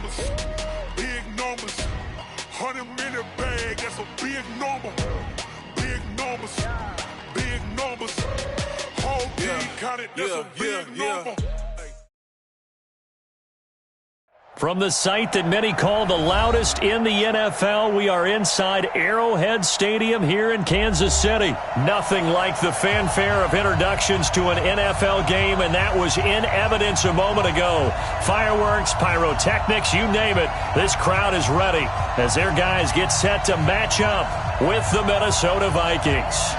numbers, big numbers. 100-minute bag, that's a big number. Big numbers, big numbers. Whole team counted, that's a big number. From the site that many call the loudest in the NFL, we are inside Arrowhead Stadium here in Kansas City. Nothing like the fanfare of introductions to an NFL game, and that was in evidence a moment ago. Fireworks, pyrotechnics, you name it. This crowd is ready as their guys get set to match up with the Minnesota Vikings.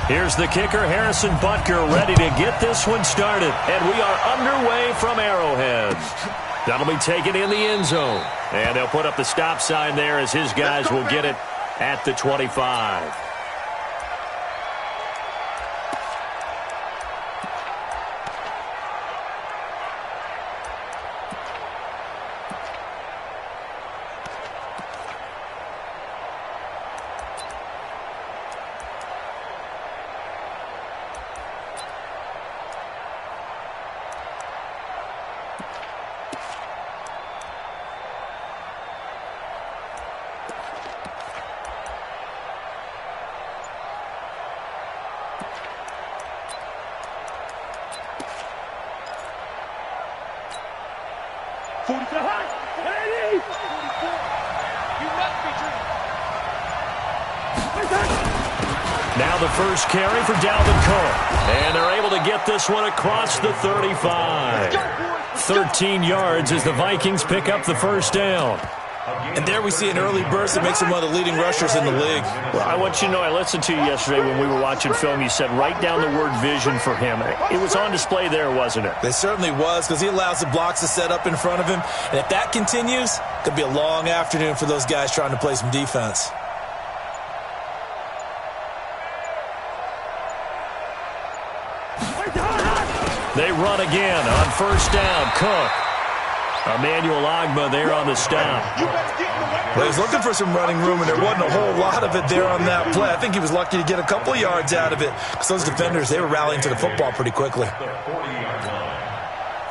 Here's the kicker, Harrison Butker, ready to get this one started. And we are underway from Arrowhead. That'll be taken in the end zone. And they'll put up the stop sign there as his guys will get it at the 25. Now the first carry for Dalvin Cook. And they're able to get this one across the 35. 13 yards as the Vikings pick up the first down. And there we see an early burst that makes him one of the leading rushers in the league. Well, I want you to know, I listened to you yesterday when we were watching film. You said write down the word vision for him. It was on display there, wasn't it? It certainly was, because he allows the blocks to set up in front of him. And if that continues, it could be a long afternoon for those guys trying to play some defense. They run again on first down. Cook. Emmanuel Ogbah there on the stop. Well, he was looking for some running room, and there wasn't a whole lot of it there on that play. I think he was lucky to get a couple of yards out of it, because those defenders, they were rallying to the football pretty quickly.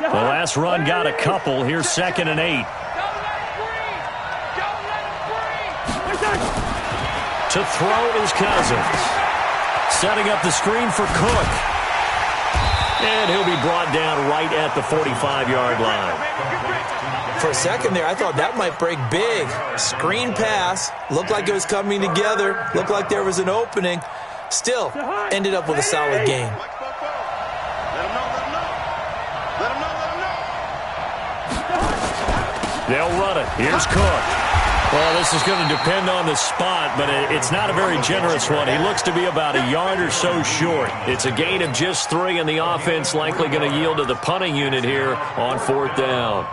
The last run got a couple. Here's 2nd and 8. To throw is Cousins. Setting up the screen for Cook. And he'll be brought down right at the 45-yard line. For a second there, I thought that might break big. Screen pass. Looked like it was coming together. Looked like there was an opening. Still, ended up with a solid game. They'll run it. Here's Cook. Well, this is going to depend on the spot, but it's not a very generous one. He looks to be about a yard or so short. It's a gain of just 3, and the offense likely going to yield to the punting unit here on 4th down.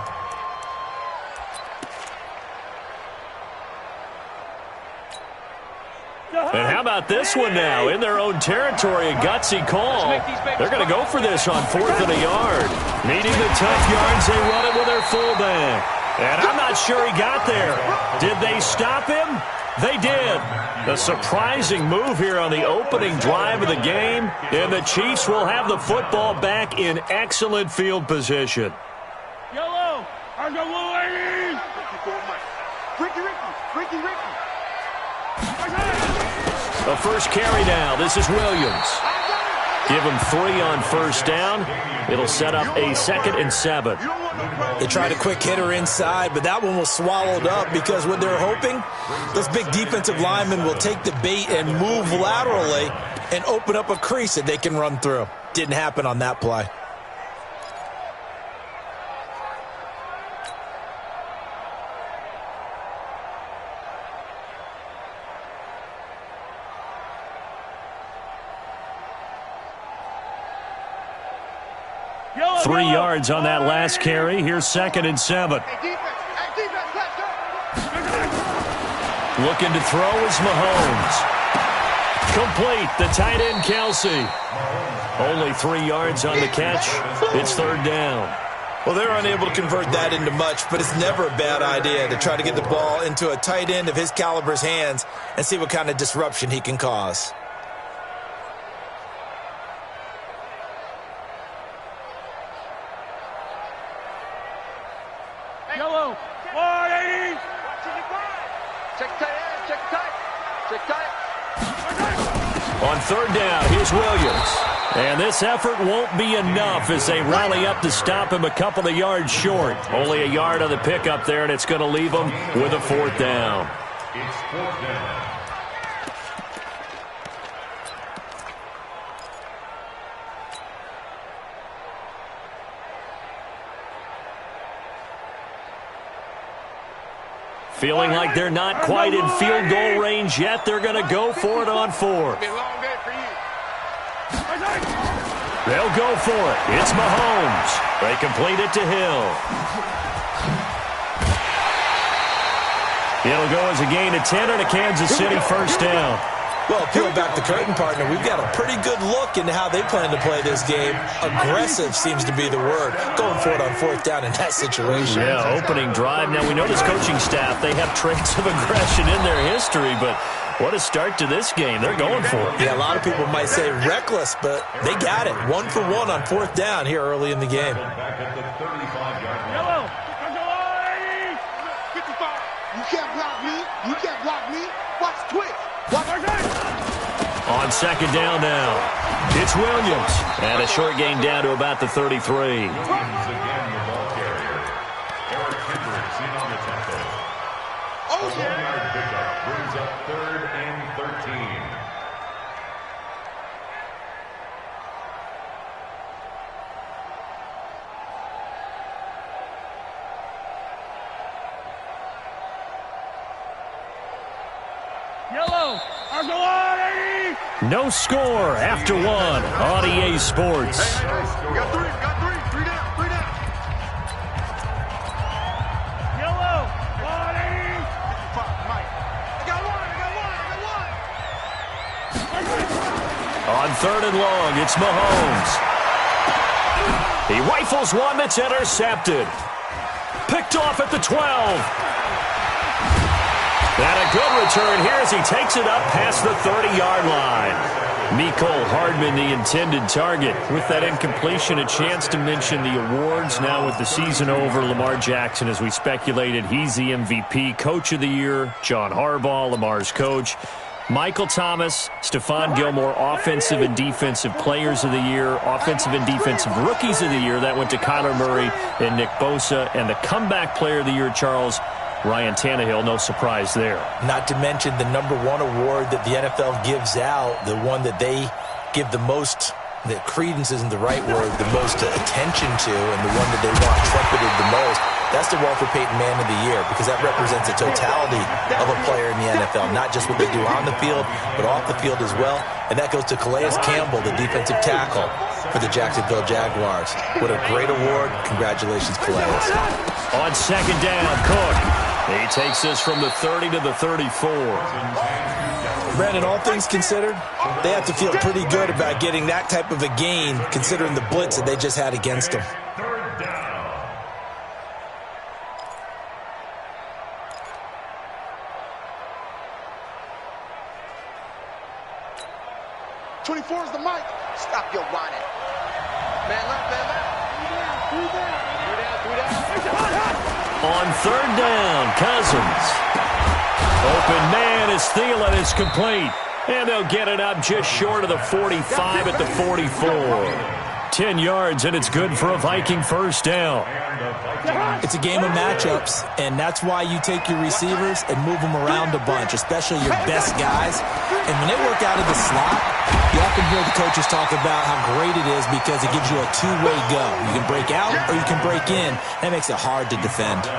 And how about this one now? In their own territory, a gutsy call. They're going to go for this on 4th and a yard. Needing the tough yards, they run it with their fullback. And I'm not sure he got there. Did they stop him? They did. A surprising move here on the opening drive of the game. And the Chiefs will have the football back in excellent field position. Yellow, I'm the Wolverine. Ricky. The first carry now. This is Williams. Give him 3 on first down. It'll set up a 2nd and 7. They tried a quick hitter inside, but that one was swallowed up because what they're hoping, those big defensive linemen will take the bait and move laterally and open up a crease that they can run through. Didn't happen on that play. Yellow, 3 yellow. yards on that last carry. Here's 2nd and 7. Looking to throw is Mahomes. Complete. The tight end, Kelsey. Only 3 yards on the catch. It's 3rd down. Well, they're unable to convert that into much, but it's never a bad idea to try to get the ball into a tight end of his caliber's hands and see what kind of disruption he can cause. Yellow. 180. Check tight, check tight, check tight. On third down, here's Williams. And this effort won't be enough as they rally up to stop him a couple of yards short. Only a yard on the pickup there, and it's going to leave him with a fourth down. It's fourth down. Feeling like they're not quite in field goal range yet. They're going to go for it on fourth. They'll go for it. It's Mahomes. They complete it to Hill. It'll go as a gain of 10 and a Kansas City first down. Well, peel back the curtain, partner. We've got a pretty good look into how they plan to play this game. Aggressive seems to be the word. Going for it on fourth down in that situation. Yeah, opening drive. Now, we know this coaching staff, they have traits of aggression in their history, but what a start to this game. They're going for it. Yeah, a lot of people might say reckless, but they got it. 1 for 1 on fourth down here early in the game. Yellow. You can't block me. You can't block me. Watch Twitch. On second down now, it's Williams. And a short gain down to about the 33. Oh, yeah. Pickup brings up 3rd and 13. Yellow. No score after one on EA Sports. We got three down. Yellow. 180. Mike. I got one. On third and long, it's Mahomes. He rifles one that's intercepted. Picked off at the 12. And a good return here as he takes it up past the 30-yard line. Mecole Hardman, the intended target. With that incompletion, a chance to mention the awards. Now with the season over, Lamar Jackson, as we speculated, he's the MVP, Coach of the Year. John Harbaugh, Lamar's coach. Michael Thomas, Stephon Gilmore, Offensive and Defensive Players of the Year, Offensive and Defensive Rookies of the Year. That went to Kyler Murray and Nick Bosa. And the Comeback Player of the Year, Charles, Ryan Tannehill, no surprise there. Not to mention the #1 award that the NFL gives out, the one that they give the most, that credence isn't the right word, the most attention to, and the one that they want trumpeted the most. That's the Walter Payton Man of the Year, because that represents the totality of a player in the NFL, not just what they do on the field, but off the field as well. And that goes to Calais Campbell, the defensive tackle for the Jacksonville Jaguars. What a great award. Congratulations, Calais. On second down, Cook. He takes this from the 30 to the 34. Brandon, all things considered, they have to feel pretty good about getting that type of a gain, considering the blitz that they just had against them. 24 is the mic. Stop your whining. Man left. Three down. On third down, Cousins. Open man as Thielen is complete. And they'll get it up just short of the 45 at the 44. 10 yards, and it's good for a Viking first down. It's a game of matchups, and that's why you take your receivers and move them around a bunch, especially your best guys. And when they work out of the slot, you often hear the coaches talk about how great it is because it gives you a two-way go. You can break out or you can break in. That makes it hard to defend.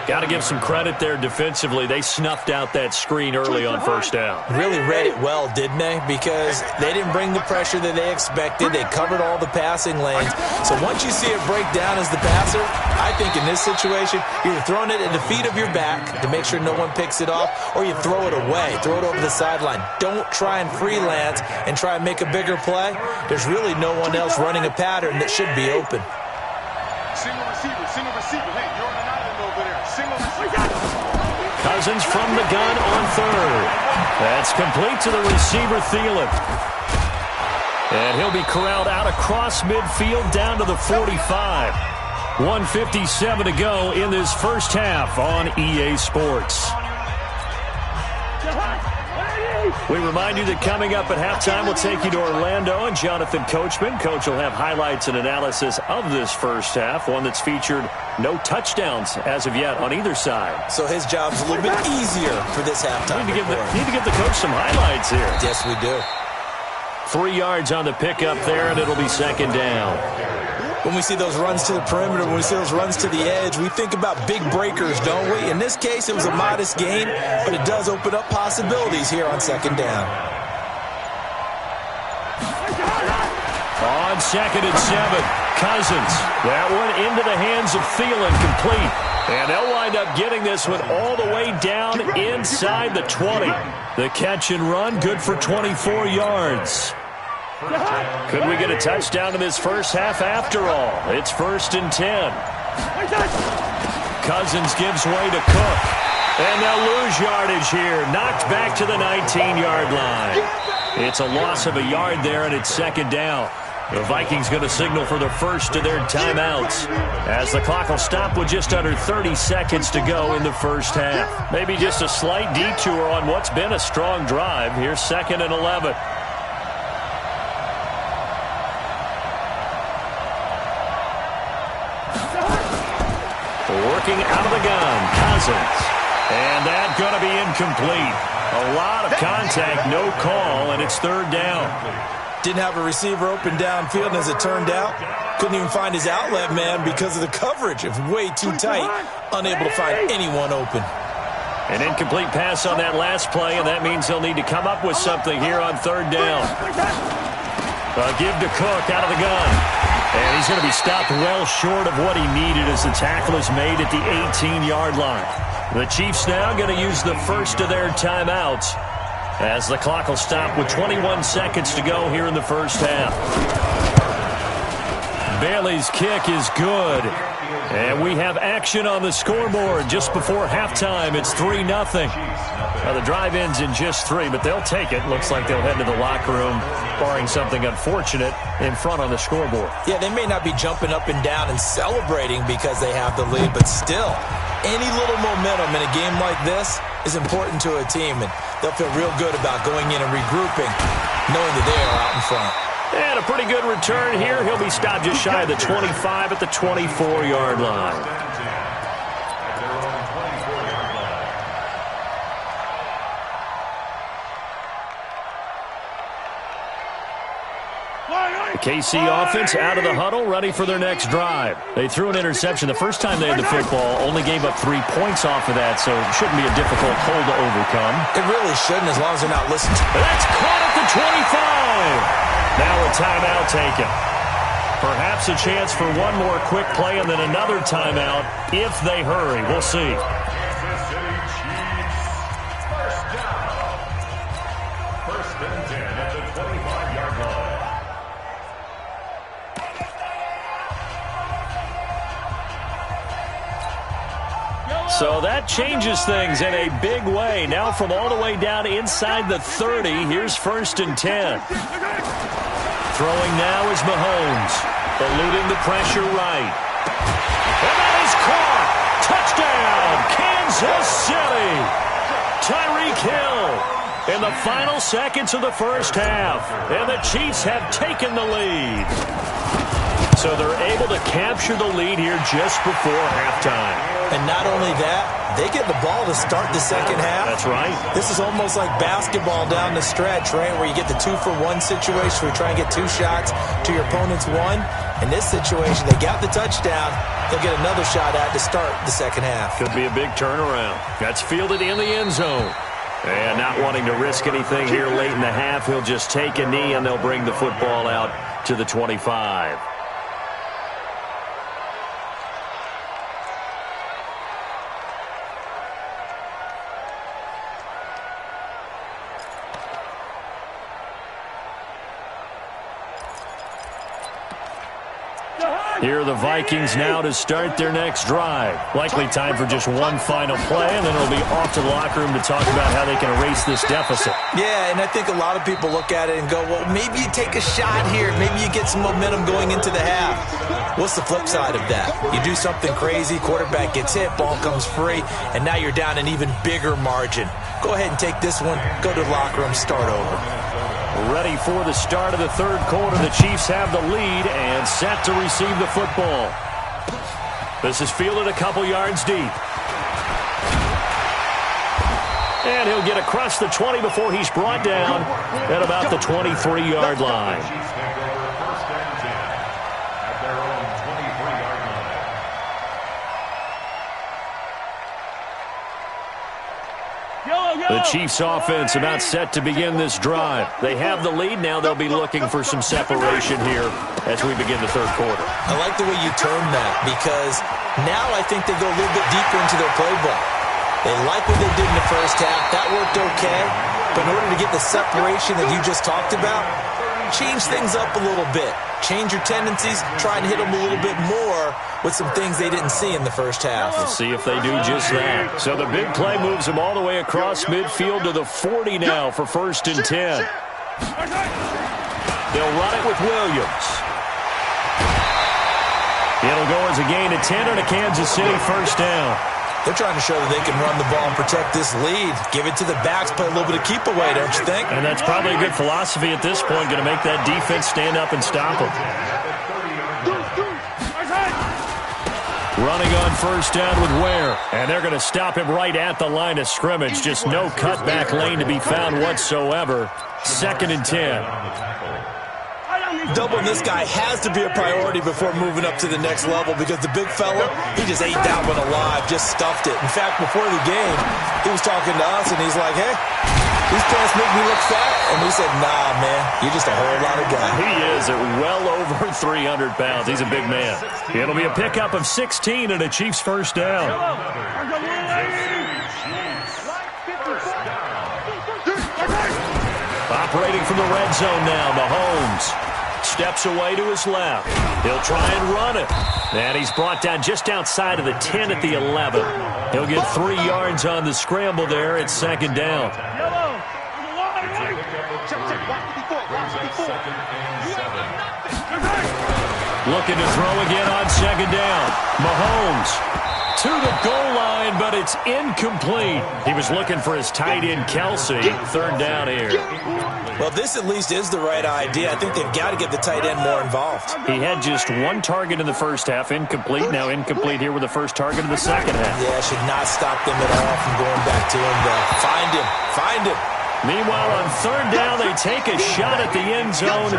Got to give some credit there defensively. They snuffed out that screen early on first down. Really read it well, didn't they? Because they didn't bring the pressure that they expected. They covered all the passing lanes. So once you see it break down as the passer, I think in this situation, you're throwing it at the feet of your back to make sure no one picks it off, or you throw it away, throw it over the sideline. Don't try and freelance and try and make a bigger play. There's really no one else running a pattern that should be open. Single receiver. Hey, you're on an island over there. Single receiver. Cousins from the gun on third. That's complete to the receiver, Thielen. And he'll be corralled out across midfield down to the 45. 1:57 to go in this first half on EA Sports. We remind you that coming up at halftime, we'll take you to Orlando and Jonathan Coachman. Coach will have highlights and analysis of this first half, one that's featured no touchdowns as of yet on either side. So his job's a little bit easier for this halftime. Need to give the coach some highlights here. Yes, we do. 3 yards on the pickup there, and it'll be second down. When we see those runs to the perimeter, when we see those runs to the edge, we think about big breakers, don't we? In this case, it was a modest gain, but it does open up possibilities here on second down. On 2nd and 7, Cousins. That one into the hands of Thielen, complete. And they'll wind up getting this one all the way down inside the 20. The catch and run, good for 24 yards. Could we get a touchdown in this first half after all? It's 1st and 10. Cousins gives way to Cook. And they'll lose yardage here. Knocked back to the 19-yard line. It's a loss of a yard there, and it's second down. The Vikings going to signal for the first of their timeouts, as the clock will stop with just under 30 seconds to go in the first half. Maybe just a slight detour on what's been a strong drive. Here's 2nd and 11. Working out of the gun, Cousins. And that's going to be incomplete. A lot of contact, no call, and it's 3rd down. Didn't have a receiver open downfield, and as it turned out, couldn't even find his outlet man because of the coverage. It was way too tight, unable to find anyone open. An incomplete pass on that last play, and that means they'll need to come up with something here on 3rd down. Give to Cook out of the gun. And he's going to be stopped well short of what he needed as the tackle is made at the 18-yard line. The Chiefs now going to use the first of their timeouts, as the clock will stop with 21 seconds to go here in the first half. Bailey's kick is good. And we have action on the scoreboard just before halftime. It's 3-0. Now the drive ends in just 3, but they'll take it. Looks like they'll head to the locker room, barring something unfortunate, in front on the scoreboard. Yeah, they may not be jumping up and down and celebrating because they have the lead, but still, any little momentum in a game like this is important to a team, and they'll feel real good about going in and regrouping, knowing that they are out in front. And a pretty good return here. He'll be stopped just shy of the 25 at the 24-yard line. The KC offense out of the huddle, ready for their next drive. They threw an interception the first time they had the football, only gave up 3 points off of that, so it shouldn't be a difficult hole to overcome. It really shouldn't, as long as they're not listening to it. That's caught at the 25. Now a timeout taken. Perhaps a chance for one more quick play and then another timeout if they hurry. We'll see. So that changes things in a big way. Now from all the way down inside the 30, here's 1st and 10. Throwing now is Mahomes, eluding the pressure right. And that is caught. Touchdown, Kansas City. Tyreek Hill in the final seconds of the first half. And the Chiefs have taken the lead. So they're able to capture the lead here just before halftime. And not only that, they get the ball to start the second half. That's right. This is almost like basketball down the stretch, right, where you get the 2-for-1 situation where you try and get 2 shots to your opponent's 1. In this situation, they got the touchdown. They'll get another shot at to start the second half. Could be a big turnaround. That's fielded in the end zone. And not wanting to risk anything here late in the half, he'll just take a knee and they'll bring the football out to the 25. Here are the Vikings now to start their next drive. Likely time for just one final play, and then it'll be off to the locker room to talk about how they can erase this deficit. Yeah, and I think a lot of people look at it and go, well, maybe you take a shot here. Maybe you get some momentum going into the half. What's the flip side of that? You do something crazy, quarterback gets hit, ball comes free, and now you're down an even bigger margin. Go ahead and take this one, go to the locker room, start over. Ready for the start of the third quarter. The Chiefs have the lead and set to receive the football. This is fielded a couple yards deep. And he'll get across the 20 before he's brought down at about the 23-yard line. The Chiefs offense about set to begin this drive. They have the lead. Now they'll be looking for some separation here as we begin the third quarter. I like the way you term that because now I think they go a little bit deeper into their playbook. They like what they did in the first half. That worked okay. But in order to get the separation that you just talked about, change things up a little bit. Change your tendencies. Try and hit them a little bit more with some things they didn't see in the first half. We'll see if they do just that. So the big play moves them all the way across midfield to the 40 now for 1st and 10. They'll run it with Williams. It'll go as a gain of 10 and a Kansas City first down. They're trying to show that they can run the ball and protect this lead. Give it to the backs, play a little bit of keep away, don't you think? And that's probably a good philosophy at this point, going to make that defense stand up and stop them. Running on first down with Ware. And they're going to stop him right at the line of scrimmage. Just no cutback lane to be found whatsoever. 2nd and 10. Doubling this guy has to be a priority before moving up to the next level because the big fella, he just ate that one alive, just stuffed it. In fact, before the game, he was talking to us, and he's like, hey, these pants make me look fat. And we said, nah, man, you're just a whole lot of guy. He is at well over 300 pounds. He's a big man. It'll be a pickup of 16 and a Chiefs first down. Operating from the red zone now, Mahomes. Steps away to his left. He'll try and run it. And he's brought down just outside of the 10 at the 11. He'll get 3 yards on the scramble there. It's 2nd down. Looking to throw again on 2nd down. Mahomes to the goal line, but it's incomplete. He was looking for his tight end, Kelsey. 3rd down here. Well, this at least is the right idea. I think they've got to get the tight end more involved. He had just 1 target in the first half, incomplete. Now incomplete here with the first target of the second half. Yeah, should not stop them at all from going back to him, though. Find him. Meanwhile, on 3rd down, they take a shot at the end zone,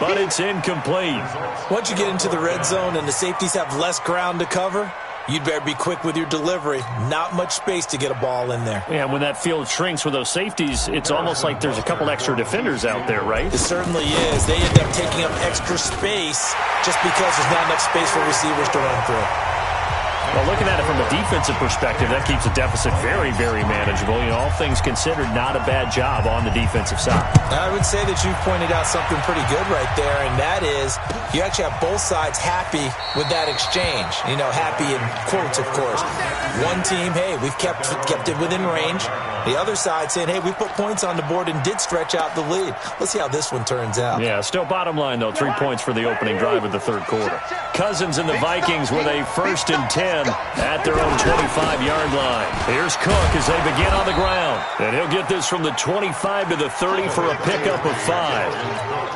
but it's incomplete. Once you get into the red zone and the safeties have less ground to cover, you'd better be quick with your delivery. Not much space to get a ball in there. Yeah, when that field shrinks with those safeties, it's almost like there's a couple extra defenders out there, right? It certainly is. They end up taking up extra space just because there's not enough space for receivers to run through. Well, looking at it from a defensive perspective, that keeps the deficit very, very manageable. You know, all things considered, not a bad job on the defensive side. I would say that you've pointed out something pretty good right there, and that is you actually have both sides happy with that exchange. You know, happy in quotes, of course. One team, hey, we've kept it within range. The other side saying, hey, we put points on the board and did stretch out the lead. Let's see how this one turns out. Yeah, still bottom line, though, 3 points for the opening drive of the third quarter. Cousins and the Vikings with a 1st and 10 at their own 25-yard line. Here's Cook as they begin on the ground. And he'll get this from the 25 to the 30 for a pickup of 5.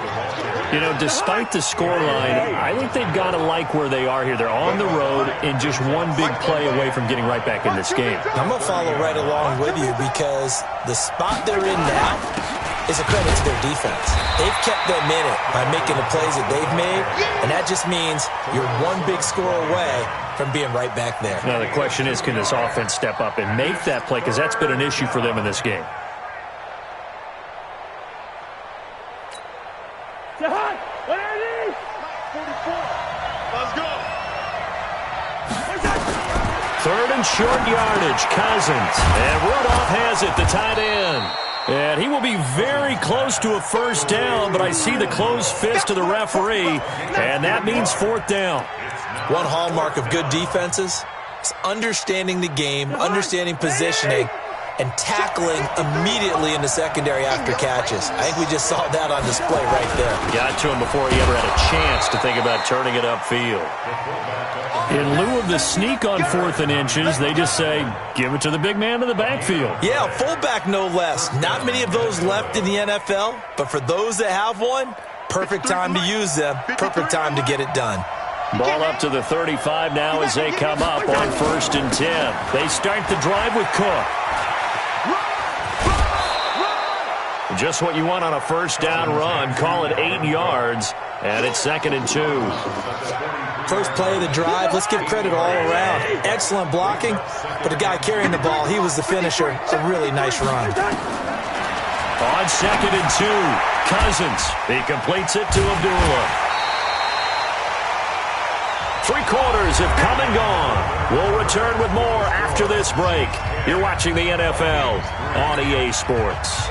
You know, despite the scoreline, I think they've got to like where they are here. They're on the road and just one big play away from getting right back in this game. I'm going to follow right along with you because the spot they're in now is a credit to their defense. They've kept them in it by making the plays that they've made, and that just means you're one big score away from being right back there. Now the question is, can this offense step up and make that play? Because that's been an issue for them in this game. Let's go. 3rd and short yardage, Cousins. And Rudolph has it, the tight end. And he will be very close to a first down, but I see the closed fist of the referee, and that means 4th down. One hallmark of good defenses is understanding the game, understanding positioning, and tackling immediately in the secondary after catches. I think we just saw that on display right there. Got to him before he ever had a chance to think about turning it upfield. In lieu of the sneak on 4th and inches, they just say, give it to the big man in the backfield. Yeah, fullback no less. Not many of those left in the NFL, but for those that have one, perfect time to use them, perfect time to get it done. Ball up to the 35 now as they come up on 1st and 10. They start the drive with Cook. Just what you want on a first down run. Call it 8 yards, and it's 2nd and 2. First play of the drive, let's give credit all around. Excellent blocking, but the guy carrying the ball, he was the finisher. A really nice run. On 2nd and 2, Cousins. He completes it to Abdullah. 3 quarters have come and gone. We'll return with more after this break. You're watching the NFL on EA Sports.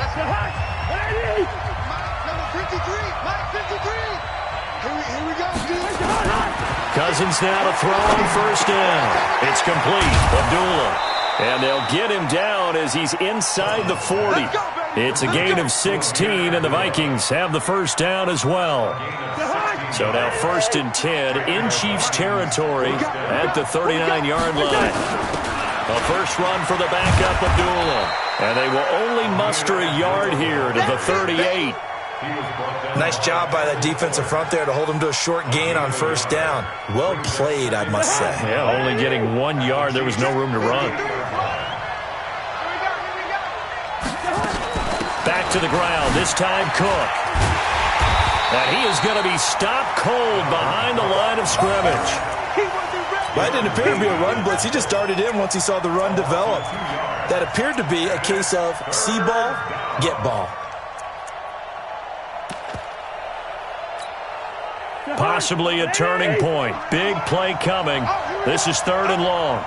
Cousins now to throw on first down. It's complete. Abdullah. And they'll get him down as he's inside the 40. It's a gain of 16, and the Vikings have the first down as well. So now 1st and 10 in Chiefs territory at the 39-yard line. A first run for the backup Abdullah. And they will only muster a yard here to the 38. Nice job by that defensive front there to hold him to a short gain on first down. Well played, I must say. Yeah, only getting 1 yard. There was no room to run. Back to the ground, this time Cook. And he is going to be stopped cold behind the line of scrimmage. That didn't appear to be a run blitz. He just darted in once he saw the run develop. That appeared to be a case of see ball, get ball. Possibly a turning point. Big play coming. This is 3rd and long.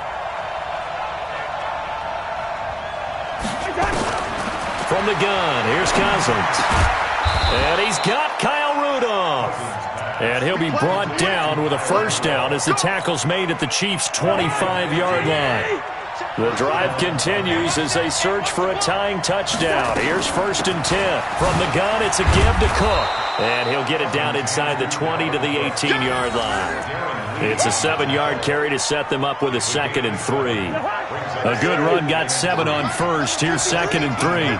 From the gun, here's Cousins. And he's got Kyle Rudolph. And he'll be brought down with a first down as the tackle's made at the Chiefs' 25-yard line. The drive continues as they search for a tying touchdown. Here's 1st and 10. From the gun, it's a give to Cook. And he'll get it down inside the 20 to the 18-yard line. It's a 7-yard carry to set them up with a 2nd and 3. A good run got 7 on first. Here's 2nd and 3.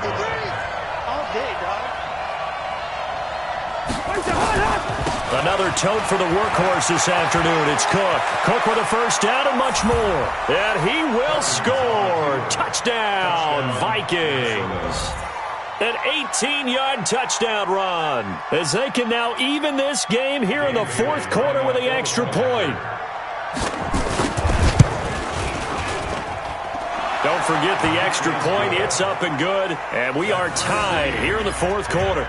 Another tote for the workhorse this afternoon. It's Cook. Cook with a first down and much more. And he will score. Touchdown, Vikings. An 18-yard touchdown run as they can now even this game here in the 4th quarter with the extra point. Don't forget the extra point. It's up and good. And we are tied here in the 4th quarter.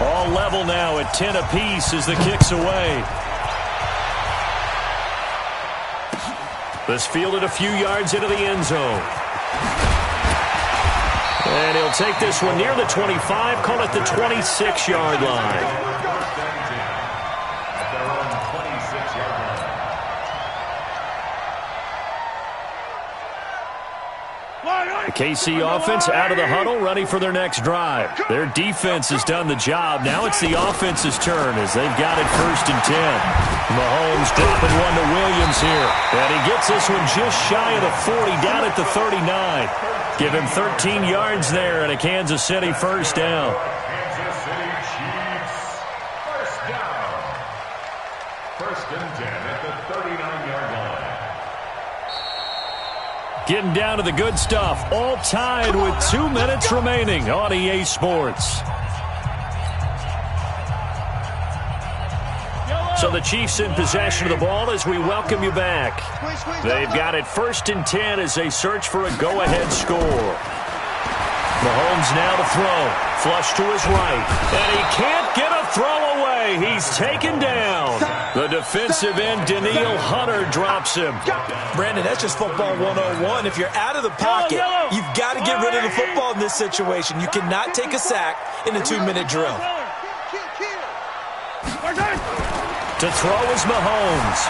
All level now at 10 apiece as the kick's away. This fielded a few yards into the end zone. And he'll take this one near the 25, call it the 26-yard line. The KC offense out of the huddle, ready for their next drive. Their defense has done the job. Now it's the offense's turn as they've got it 1st and 10. Mahomes dropping one to Williams here. And he gets this one just shy of the 40, down at the 39. Give him 13 yards there and a Kansas City first down. Kansas City Chiefs first down. 1st and 10 at the 39-yard line. Getting down to the good stuff. All tied with 2 minutes remaining on EA Sports. So the Chiefs in possession of the ball as we welcome you back. They've got it 1st and 10 as they search for a go-ahead score. Mahomes now to throw. Flush to his right. And he can't get a throw away. He's taken down. The defensive end, Daniil Hunter, drops him. Brandon, that's just football 101. If you're out of the pocket, you've got to get rid of the football in this situation. You cannot take a sack in a 2-minute drill. To throw is Mahomes.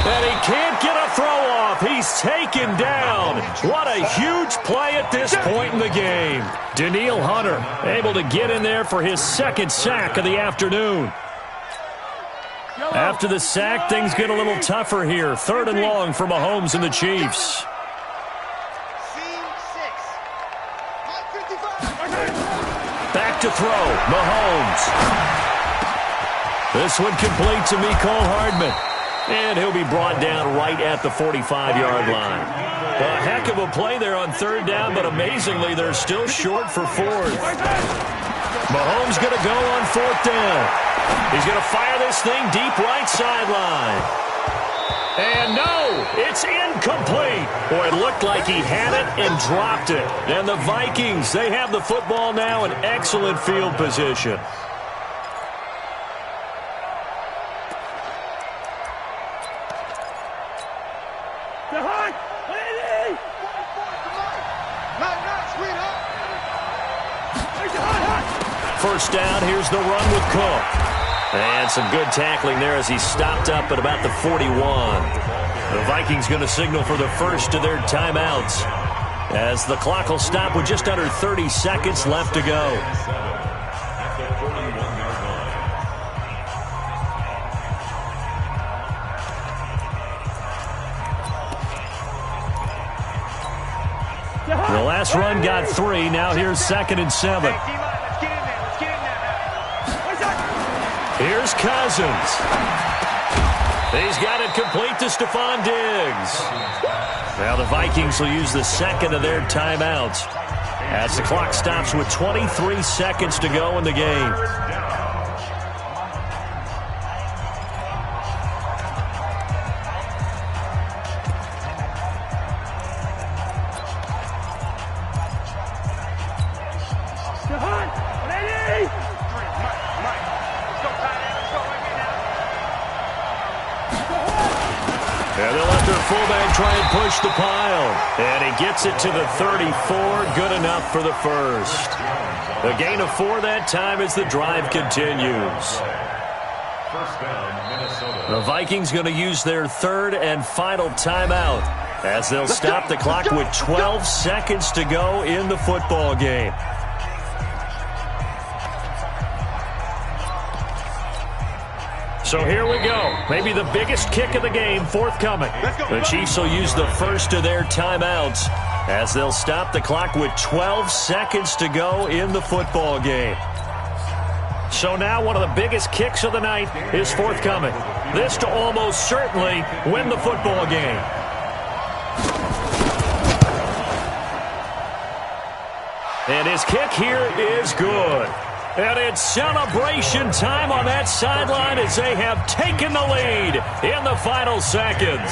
And he can't get a throw off. He's taken down. What a huge play at this point in the game. Daniil Hunter able to get in there for his second sack of the afternoon. After the sack, things get a little tougher here. 3rd and long for Mahomes and the Chiefs. Back to throw. Mahomes. This one complete to Mecole Hardman. And he'll be brought down right at the 45-yard line. A heck of a play there on 3rd down, but amazingly, they're still short for 4th. Mahomes going to go on 4th down. He's going to fire this thing deep right sideline. And no, it's incomplete. Boy, it looked like he had it and dropped it. And the Vikings, they have the football now in excellent field position. First down, here's the run with Cook. And some good tackling there as he stopped up at about the 41. The Vikings going to signal for the first of their timeouts as the clock will stop with just under 30 seconds left to go. The last run got 3. Now here's 2nd and 7. Here's Cousins. He's got it complete to Stephon Diggs. Now the Vikings will use the second of their timeouts as the clock stops with 23 seconds to go in the game. And they'll let their fullback try and push the pile. And he gets it to the 34. Good enough for the first. A gain of 4 that time as the drive continues. The Vikings going to use their 3rd and final timeout as they'll stop the clock with 12 seconds to go in the football game. So here we go. Maybe the biggest kick of the game forthcoming. The Chiefs will use the first of their timeouts as they'll stop the clock with 12 seconds to go in the football game. So now one of the biggest kicks of the night is forthcoming. This to almost certainly win the football game. And his kick here is good. And it's celebration time on that sideline as they have taken the lead in the final seconds.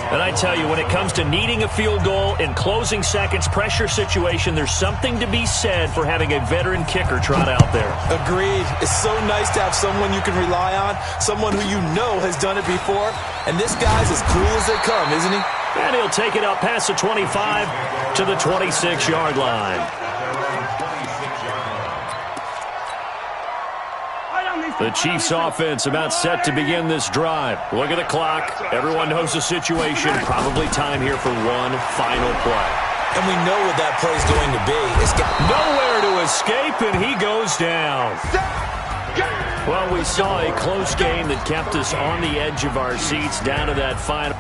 And I tell you, when it comes to needing a field goal in closing seconds, pressure situation, there's something to be said for having a veteran kicker trot out there. Agreed. It's so nice to have someone you can rely on, someone who you know has done it before. And this guy's as cool as they come, isn't he? And he'll take it up past the 25 to the 26-yard line. The Chiefs offense about set to begin this drive. Look at the clock. Everyone knows the situation. Probably time here for one final play. And we know what that play is going to be. It's nowhere to escape, and he goes down. Well, we saw a close game that kept us on the edge of our seats down to that final.